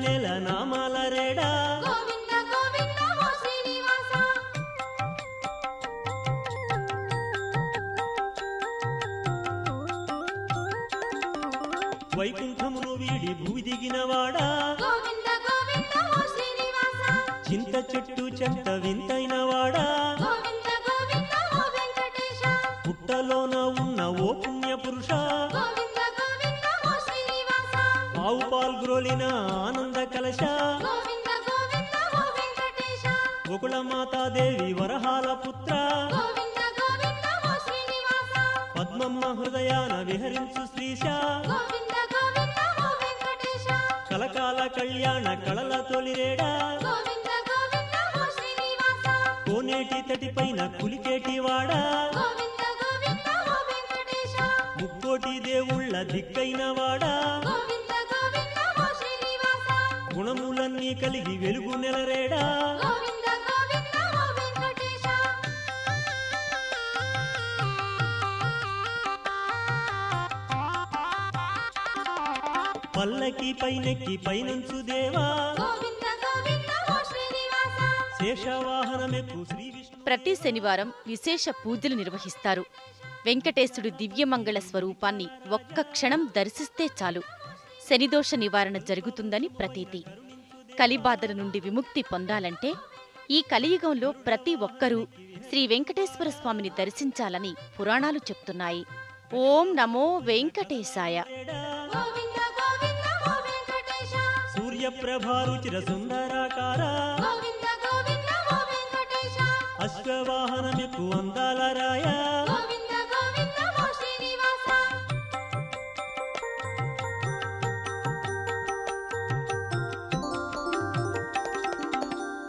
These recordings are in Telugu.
నెల నామాల రేడా గోవింద గోవింద ఓ శ్రీనివాస వైకుంఠమును వీడి భూమి దిగినవాడా గోవింద గోవింద ఓ శ్రీనివాస చింత చెట్టు చెంత వింతైనవాడా గోవింద గోవింద ఓ వెంకటేశ పుట్టలోన ఉన్న ఓ పుణ్య పురుష గోవింద గోవింద ఓ శ్రీనివాస ఆవు పాల్గ్రోలిన ఆనంద కలశ గోవింద గోవింద ఓ వెంకటేశ గోకుల మాతాదేవి వరహాల పుత్ర గోవింద గోవింద ఓ శ్రీనివాస పద్మమ్మ హృదయాన విహరించు శ్రీశ గోవింద గోవింద ఓ వెంకటేశ కలకాల కళ్యాణ కళల తొలిరేడా గోవింద గోవింద ఓ శ్రీనివాస కోనేటి తటిపైన కులికేటివాడా గోవింద గోవింద ఓ వెంకటేశ ముక్కోటి దేవుళ్ళ దిక్కైనవాడా గోవింద గోవింద ఓ శ్రీనివాస గుణములన్నీ కలిగి వెలుగు నెలరేడా గోవింద గోవింద ఓ వెంకటేశ పల్లకి పైనెక్కి పైనంచు దేవా గోవింద గోవింద ఓ శ్రీనివాస శేషవాహనమెక్కు శ్రీ విష్ణు ప్రతి శనివారం విశేష పూజలు నిర్వహిస్తారు. వెంకటేశుడి దివ్యమంగళ స్వరూపాన్ని ఒక్క క్షణం దర్శిస్తే చాలు శనిదోష నివారణ జరుగుతుందని ప్రతీతి. కలిబాధల నుండి విముక్తి పొందాలంటే ఈ కలియుగంలో ప్రతి ఒక్కరూ శ్రీ వెంకటేశ్వర స్వామిని దర్శించాలని పురాణాలు చెప్తున్నాయి. ఓం నమో వెంకటేశాయ. గోవింద గోవింద ఓ వెంకటేశ సూర్యప్రభారుచిర సుందరాకార గోవింద గోవింద ఓ వెంకటేశ అశ్వవాహనమెక్కు అందాల రాయ గోవింద గోవింద ఓ శ్రీనివాస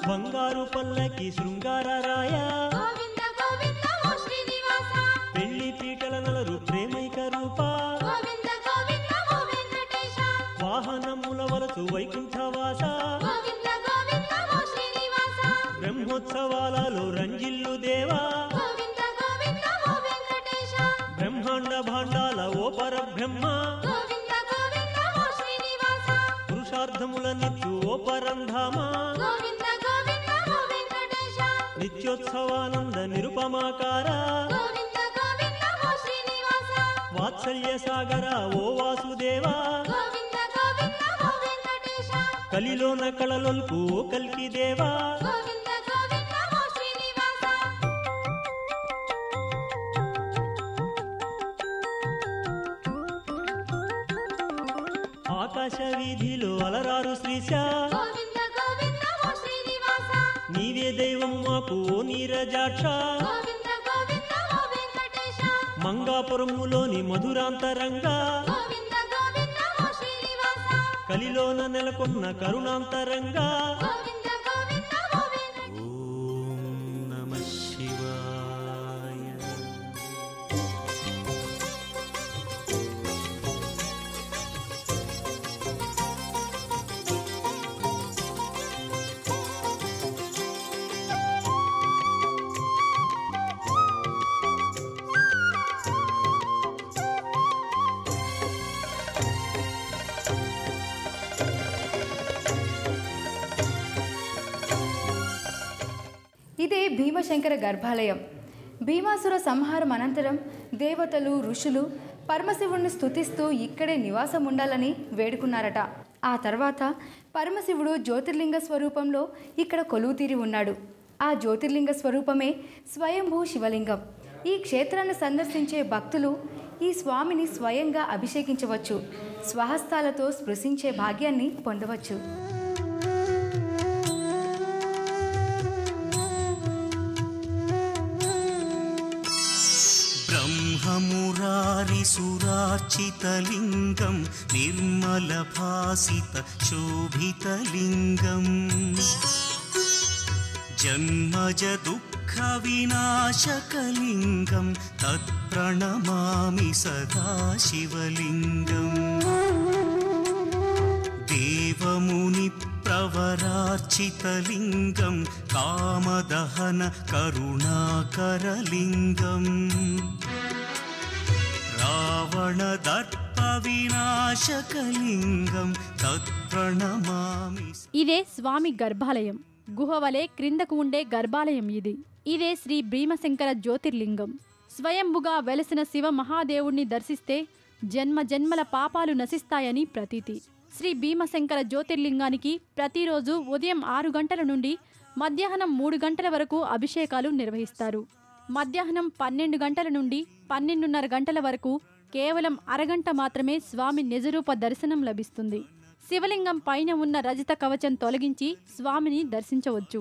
బంగారు పల్లకి శృంగార రాయ గోవింద గోవింద ఓ శ్రీనివాస పెళ్లి పీటల నలరు ప్రేమైక రూప గోవింద గోవింద ఓ వెంకటేశ వాహనముల వలసు వైకుంఠవాస గోవింద గోవింద ఓ శ్రీనివాస బ్రహ్మోత్సవాలలో రంజిల్లు దేవా గోవింద గోవింద ఓ వెంకటేశ బ్రహ్మాండ భాండాల ఓ పరబ్రహ్మ గోవింద గోవింద ఓ శ్రీనివాస పురుషార్థముల నిత్యు ఓ పరంధామ గోవింద గోవింద ఓ వెంకటేశ నిత్యోత్సవానంద నిరుపమాకార గోవింద గోవింద ఓ శ్రీనివాస వాత్సల్య సాగర ఓ వాసుదేవా గోవింద గోవింద ఓ వెంకటేశ కలిలోన కళలొల్పు ఓ కల్కి దేవా గోవింద గోవింద ఓ శ్రీనివాస ఆకాశ వీధిలో అలరారు శ్రీశ గోవింద గోవింద ఓ శ్రీనివాస నీవే దైవం మాకు ఓ నీరజాక్ష గోవింద గోవింద ఓ వెంకటేశ మంగాపురములోని మధురాంతరంగా గోవింద గోవింద ఓ శ్రీనివాస కలిలోన నెలకొన్న కరుణాంతరంగా గోవింద గోవింద ఓ వెంకటేశ ఓం నమః శివాయ. ఇదే భీమశంకర గర్భాలయం. భీమాసుర సంహారం అనంతరం దేవతలు ఋషులు పరమశివుణ్ణి స్తుతిస్తూ ఇక్కడే నివాసం ఉండాలని వేడుకున్నారట. ఆ తర్వాత పరమశివుడు జ్యోతిర్లింగ స్వరూపంలో ఇక్కడ కొలువుతీరి ఉన్నాడు. ఆ జ్యోతిర్లింగ స్వరూపమే స్వయంభూ శివలింగం. ఈ క్షేత్రాన్ని సందర్శించే భక్తులు ఈ స్వామిని స్వయంగా అభిషేకించవచ్చు, స్వహస్తాలతో స్పృశించే భాగ్యాన్ని పొందవచ్చు. ब्रह्ममुरारिसुरार्चितलिङ्गं निर्मलभासितशोभितलिङ्गम् जन्मजदुःखविनाशकलिङ्गं तत्प्रणमामि सदा शिवलिङ्गम् देवमुनिप्रवरार्चितलिङ्गं कामदहन करुणाकरलिङ्गम् रावणदर्प వినాశకలింగం తత్ప్రణమామి. ఇదే స్వామి గర్భాలయం. గుహవలే క్రిందకు ఉండే గర్భాలయం ఇది. ఇదే శ్రీ భీమశంకర జ్యోతిర్లింగం. స్వయంభుగా వెలసిన శివ మహాదేవుణ్ణి దర్శిస్తే జన్మ జన్మల పాపాలు నశిస్తాయని ప్రతీతి. శ్రీ భీమశంకర జ్యోతిర్లింగానికి ప్రతిరోజు ఉదయం 6 గంటల నుండి మధ్యాహ్నం 3 గంటల వరకు అభిషేకాలు నిర్వహిస్తారు. మధ్యాహ్నం 12 గంటల నుండి 12:30 గంటల వరకు కేవలం అరగంట మాత్రమే స్వామి నిజరూప దర్శనం లభిస్తుంది. శివలింగం పైన ఉన్న రజత కవచం తొలగించి స్వామిని దర్శించవచ్చు.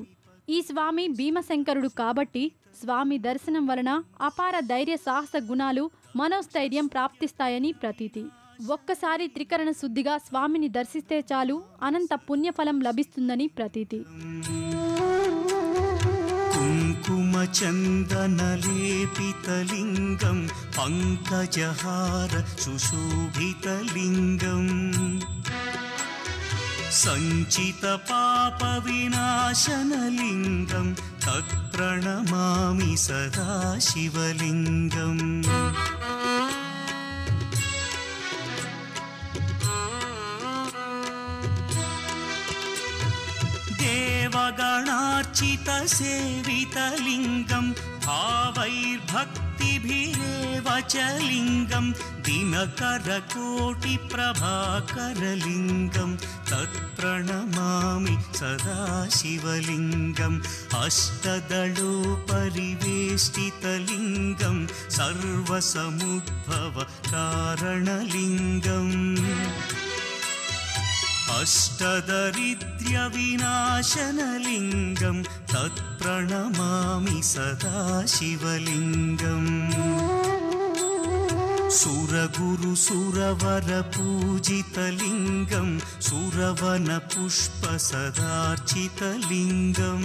ఈ స్వామి భీమశంకరుడు కాబట్టి స్వామి దర్శనం వలన అపార ధైర్య సాహస గుణాలు, మనోస్థైర్యం ప్రాప్తిస్తాయని ప్రతీతి. ఒక్కసారి త్రికరణ శుద్ధిగా స్వామిని దర్శిస్తే చాలు అనంత పుణ్యఫలం లభిస్తుందని ప్రతీతి. కుంకుమ చందనలేపితలింగం పంకజహార సుశోభితలింగం సంచిత పాప వినాశనలింగం తత్ప్రణమామి సదా శివలింగం. దేవగణార్చిత సేవితలింగం భావైర్భక్తిభిరేవ చ లింగం దినకరకోటి ప్రభాకరలింగం తత్ప్రణమామి సదా శివలింగం. అష్టదళోపరివేష్టితలింగం సర్వసముద్భవ కారణలింగం అష్టదరిద్ర్య వినాశనలింగం తత్ప్రణమామి సదా శివలింగం. సురగురు సురవర పూజితలింగం సురవన పుష్ప సదార్చితలింగం.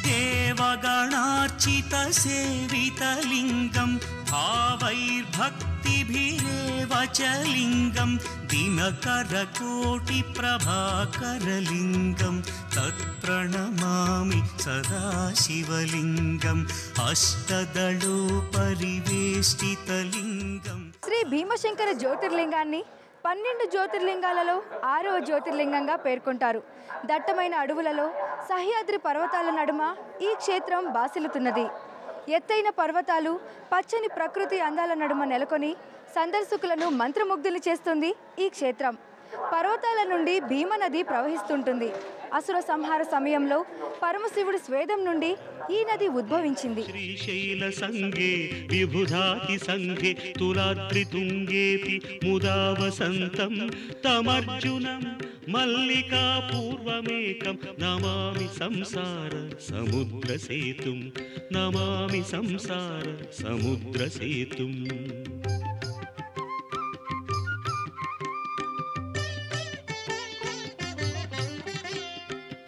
దేవగణార్చిత సేవితలింగం భావైర్భక్తిభిరేవ చ లింగం దినకరకోటి ప్రభాకరలింగం తత్ప్రణమామి సదా శివలింగం. అష్టదళోపరివేష్టితలింగం. శ్రీ భీమశంకర జ్యోతిర్లింగాన్ని 12 జ్యోతిర్లింగాలలో 6వ జ్యోతిర్లింగంగా పేర్కొంటారు. దట్టమైన అడవులలో సహ్యాద్రి పర్వతాల నడుమ ఈ క్షేత్రం బాసిల్లుతున్నది. ఎత్తైన పర్వతాలు, పచ్చని ప్రకృతి అందాల నడుమ నెలకొని సందర్శకులను మంత్రముగ్ధులు చేస్తుంది ఈ క్షేత్రం. పర్వతాల నుండి భీమనది ప్రవహిస్తుంటుంది. అసుర సంహార సమయంలో పరమశివుడి స్వేదం నుండి ఈ నది ఉద్భవించింది. శ్రీశైల సంగే విబుధాతి సంగే తులాద్రితుంగేపి ముదా వసంతం తమర్జునం మల్లికా పూర్వమేకం నమామి సంసార సముద్ర సేతుం నమామి సంసార సముద్ర సేతుం.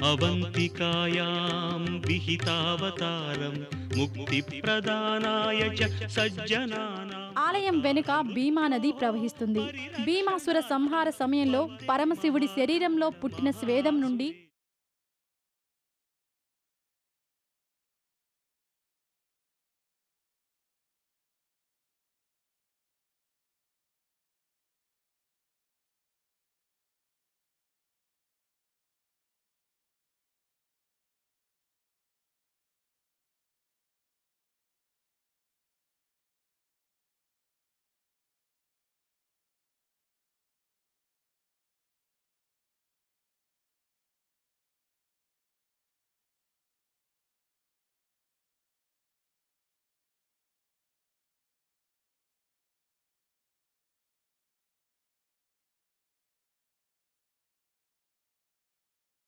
అవంతికాయాం విహితావతారం ముక్తి ప్రదానాయ చ సజ్జనానాం. ఆలయం వెనుక భీమా నది ప్రవహిస్తుంది. భీమాసుర సంహార సమయంలో పరమశివుడి శరీరంలో పుట్టిన స్వేదం నుండి